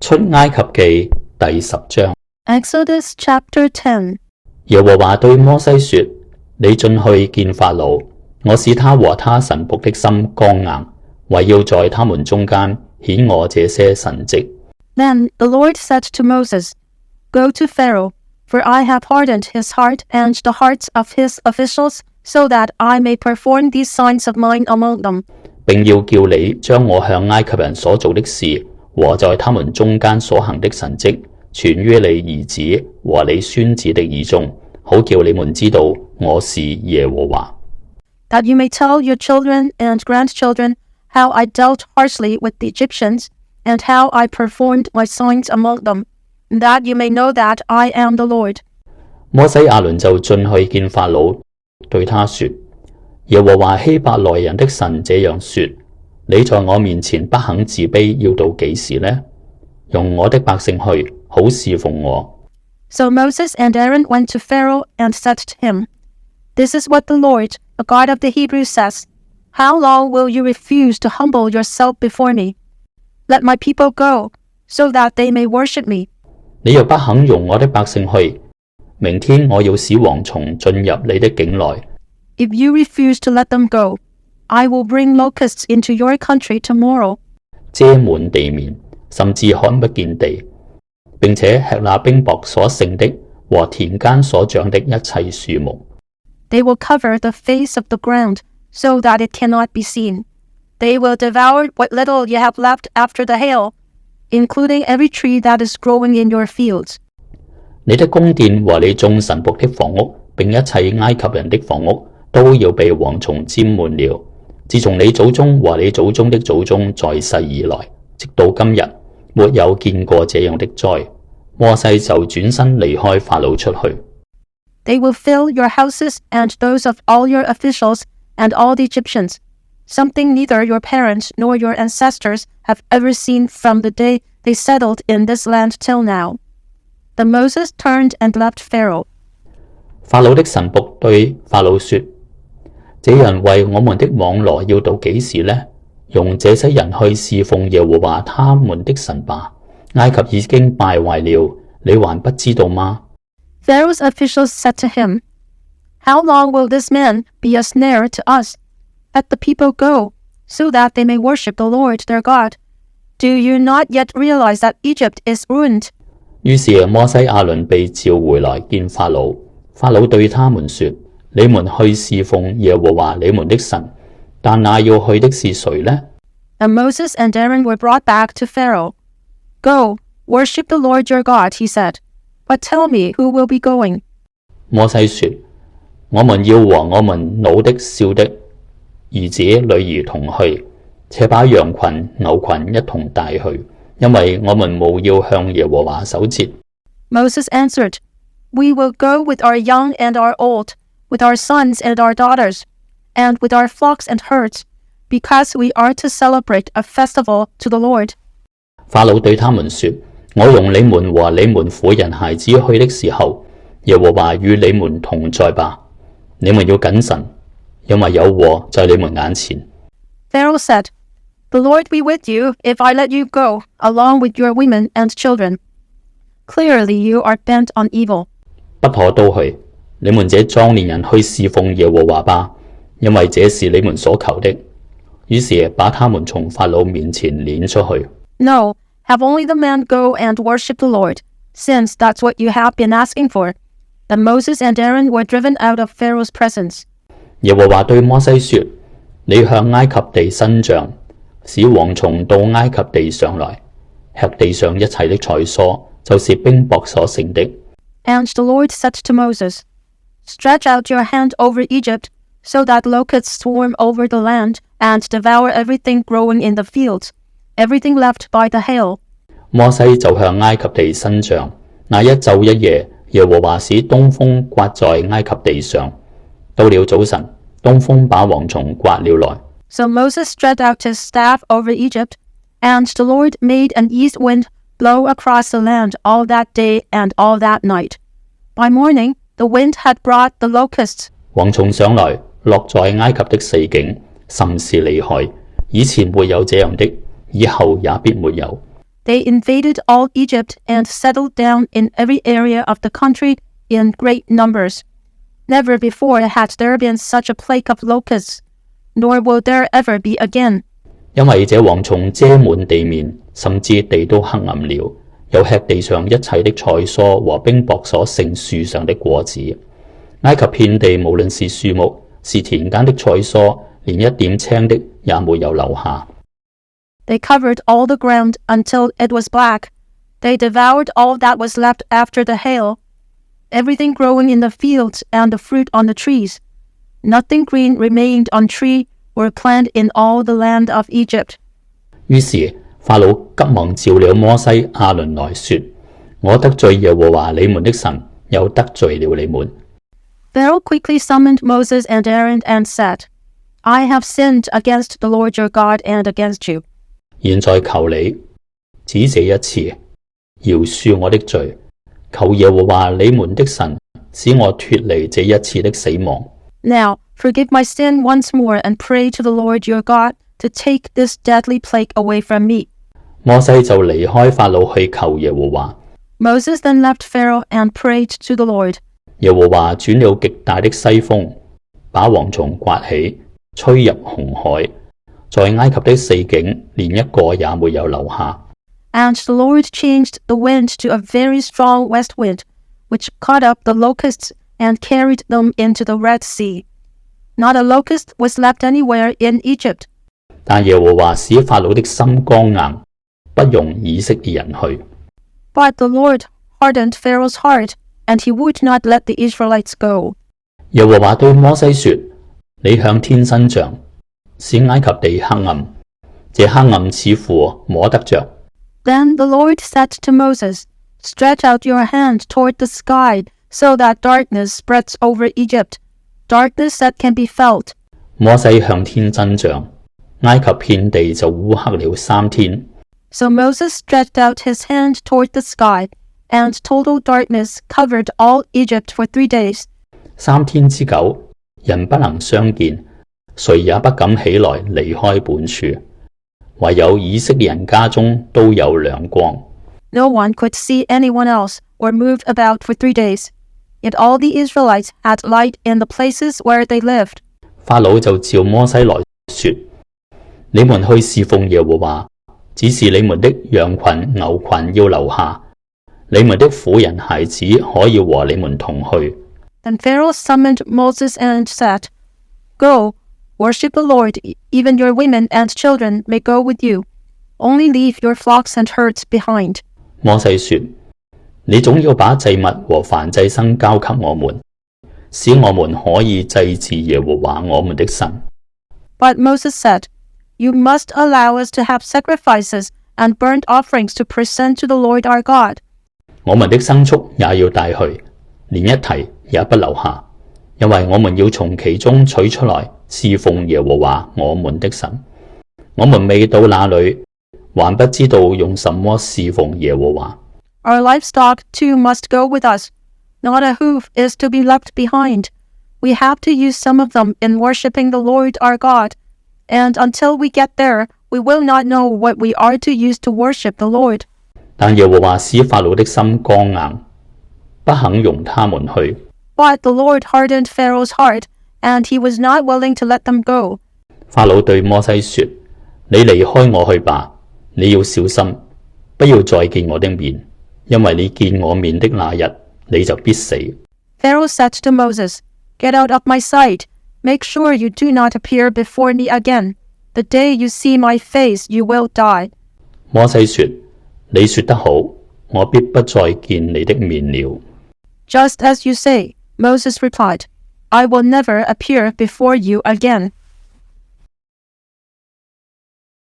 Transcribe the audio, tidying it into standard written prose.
出埃及記第10章。 Exodus chapter 10. 耶和華對摩西說：你進去見法老，我使他和他臣僕的心剛硬，為要在他們中間顯我這些神蹟。 Then the Lord said to Moses, Go to Pharaoh, for I have hardened his heart and the hearts of his officials, so that I may perform these signs of mine among them. 並要叫你將我向埃及人所做的事和在他們中間所行的神蹟傳於你兒子和你孫子的耳中，好叫你們知道我是耶和華。 That you may tell your children and grandchildren how I dealt harshly with the Egyptians, and how I performed my signs among them, that you may know that I am the Lord. 摩西亞倫就進去見法老，對他說：耶和華希伯來人的神這樣說：你在我面前不肯自卑，要到幾時呢？容我的百姓去，好侍奉我。 So Moses and Aaron went to Pharaoh and said to him, This is what the Lord, the God of the Hebrews, says. How long will you refuse to humble yourself before me? Let my people go, so that they may worship me. 你若不肯容我的百姓去，明天我要使蝗蟲進入你的境內。 If you refuse to let them go, I will bring locusts into your country tomorrow. 遮滿地面，甚至看不見地，並且吃那冰雹所剩的和田間所長的一切樹木。 They will cover the face of the ground, so that it cannot be seen. They will devour what little you have left after the hail, including every tree that is growing in your fields. 你的宮殿和你眾臣僕的房屋，並一切埃及人的房屋，都要被蝗蟲沾滿了。自從你祖宗和你祖宗的祖宗在世以來，直到今日，沒有見過這樣的災。摩西就轉身離開法老出去。 They will fill your houses and those of all your officials and all the Egyptians, something neither your parents nor your ancestors have ever seen from the day they settled in this land till now. Then Moses turned and left Pharaoh. 法老的臣僕對法老說：這人為我們的網羅要到幾時呢？容這些人去侍奉耶和華他們的神吧。埃及已經敗壞了，你還不知道嗎？ Pharaoh's officials said to him, How long will this man be a snare to us? Let the people go, so that they may worship the Lord their God. Do you not yet realize that Egypt is ruined? 於是摩西亞倫被召回來見法老，法老對他們說：你們去侍奉耶和華你們的神，但那要去的是誰呢？ And Moses and Aaron were brought back to Pharaoh. Go, worship the Lord your God, he said. But tell me who will be going. 摩西說：我們要和我們老的少的兒子女兒同去，且把羊群牛群一同帶去，因為我們務要向耶和華守節。 Moses answered, We will go with our young and our old, with our sons and our daughters, and with our flocks and herds, because we are to celebrate a festival to the Lord. 法老對他們說：我容你們和你們婦人孩子去的時候，耶和華與你們同在吧。你們要謹慎，因為有禍在你們眼前。 Pharaoh said, The Lord be with you if I let you go, along with your women and children. Clearly you are bent on evil. 不可都去，你們這壯年人去侍奉耶和華吧，因為這是你們所求的。於是把他們從法老面前攆出去。 No, have only the men go and worship the Lord, since that's what you have been asking for. Then Moses and Aaron were driven out of Pharaoh's presence. 耶和華對摩西說：你向埃及地伸杖，使蝗蟲到埃及地上來，吃地上一切的菜蔬，就是冰雹所剩的。 And the Lord said to Moses, Stretch out your hand over Egypt, so that locusts swarm over the land and devour everything growing in the fields, everything left by the hail. 摩西就向埃及地伸杖，那一晝一夜，耶和華使東風刮在埃及地上。到了早晨，東風把蝗蟲刮了來。 So Moses stretched out his staff over Egypt, and the Lord made an east wind blow across the land all that day and all that night. By morning, the wind had brought the locusts. 蝗蟲上來，落在埃及的四境，甚是厲害，以前沒有這樣的，以後也必沒有。They invaded all Egypt and settled down in every area of the country in great numbers. Never before had there been such a plague of locusts, nor will there ever be again. 因為這蝗蟲遮滿地面，甚至地都黑暗了，又吃地上一切的菜蔬和冰雹所剩樹上的果子。埃及遍地無論是樹木，是田間的菜蔬，連一點青的也沒有留下。They covered all the ground until it was black. They devoured all that was left after the hail, everything growing in the fields and the fruit on the trees. Nothing green remained on tree or plant in all the land of Egypt. 於是法老急忙召了摩西、亞倫來說：我得罪耶和華你們的神，又得罪了你們。Pharaoh quickly summoned Moses and Aaron and said, I have sinned against the Lord your God and against you. 現在求你只這一次饒恕我的罪，求耶和華你們的神使我脫離這一次的死亡。Now forgive my sin once more and pray to the Lord your God to take this deadly plague away from me. 摩西就離開法老去求耶和華。Moses then left Pharaoh and prayed to the Lord. 耶和華轉了極大的西風，把蝗蟲刮起，吹入紅海，在埃及的四境連一個也沒有留下。And the Lord changed the wind to a very strong west wind, which caught up the locusts and carried them into the Red Sea. Not a locust was left anywhere in Egypt. 但耶和華使法老的心剛硬，不容以色列人去。But the Lord hardened Pharaoh's heart, and he would not let the Israelites go. 耶和華對摩西說：你向天伸杖，使埃及地黑暗，這黑暗似乎摸得着。Then the Lord said to Moses, Stretch out your hand toward the sky, so that darkness spreads over Egypt, darkness that can be felt. 摩西向天伸杖，埃及遍地就烏黑了3天。So Moses stretched out his hand toward the sky, and total darkness covered all Egypt for 3 days. 3天之久，人不能相見，誰也不敢起來離開本處，唯有以色列人家中都有亮光。No one could see anyone else or move about for 3 days. Yet all the Israelites had light in the places where they lived. 法老就召摩西來說：你們去侍奉耶和華，只是你們的羊群、牛群要留下，你們的婦人孩子可以和你們同去。Then Pharaoh summoned Moses and said, Go, worship the Lord, even your women and children may go with you. Only leave your flocks and herds behind. 摩西說：你總要把祭物和燔祭牲交給我們，使我們可以祭祀耶和華我們的神。But Moses said, You must allow us to have sacrifices and burnt offerings to present to the Lord our God. 我們的牲畜也要帶去，連一蹄也不留下，因為我們要從其中取出來侍奉耶和華我們的神。我們未到那裏，還不知道用什麼侍奉耶和華。Our livestock too must go with us. Not a hoof is to be left behind. We have to use some of them in worshiping the Lord our God. And until we get there, we will not know what we are to use to worship the Lord. 但耶和華使法老的心剛硬，不肯容他們去。But the Lord hardened Pharaoh's heart, and he was not willing to let them go. 法老對摩西說：你離開我去吧，你要小心，不要再見我的面，因為你見我面的那日，你就必死。Pharaoh said to Moses, Get out of my sight. Make sure you do not appear before me again. The day you see my face, you will die. 摩西說：你說得好，我必不再見你的面了。Just as you say, Moses replied, I will never appear before you again.